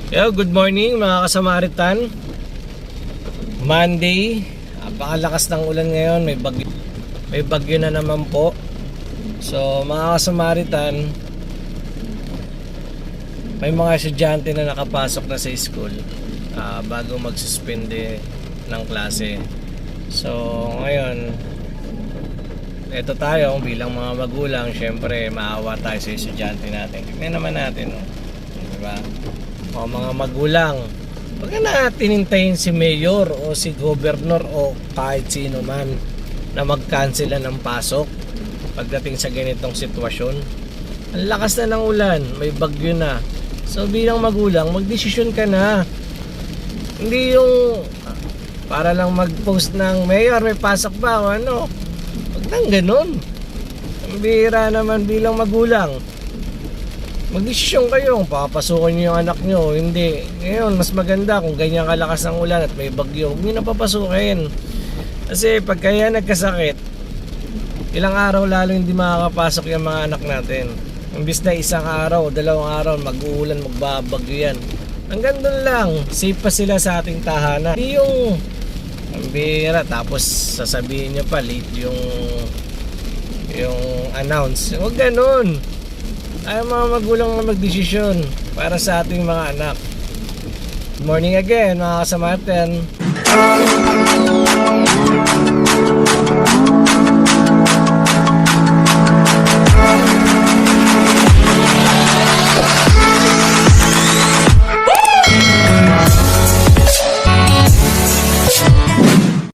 Good morning mga kasamaritan. Monday, napakalakas ng ulan ngayon, may bagyo na naman po. So mga kasamaritan, may mga estudyante na nakapasok na sa school bago magsuspende ng klase. So ngayon, eto tayo bilang mga magulang, syempre maawa tayo sa estudyante natin. Tingnan naman natin, no? Diba? O mga magulang, wag na natin hintayin si mayor o si gobernador o kahit sino man na mag-cancel ng pasok pagdating sa ganitong sitwasyon. Ang lakas na ng ulan, may bagyo na. So bilang magulang, magdesisyon ka na. Hindi yung para lang mag-post ng mayor may pasok ba o ano. Wag nang ganun. Ang bihira naman bilang magulang. Magdesisyon kayo kung papasukin nyo yung anak nyo o hindi. Ngayon, mas maganda kung ganyan kalakas ng ulan at may bagyo, huwag nyo na papasukin. Kasi pag kaya nagkasakit, ilang araw lalo hindi makakapasok yung mga anak natin. Imbis na isang araw, dalawang araw, mag-uulan, magbabagyo yan. Hanggang doon lang, safe pa sila sa ating tahanan. Hindi yung ang bira, tapos sasabihin nyo pa late yung announce. Huwag ganun. Ay mga magulang na magdesisyon para sa ating mga anak. Good morning again mga kasamatan.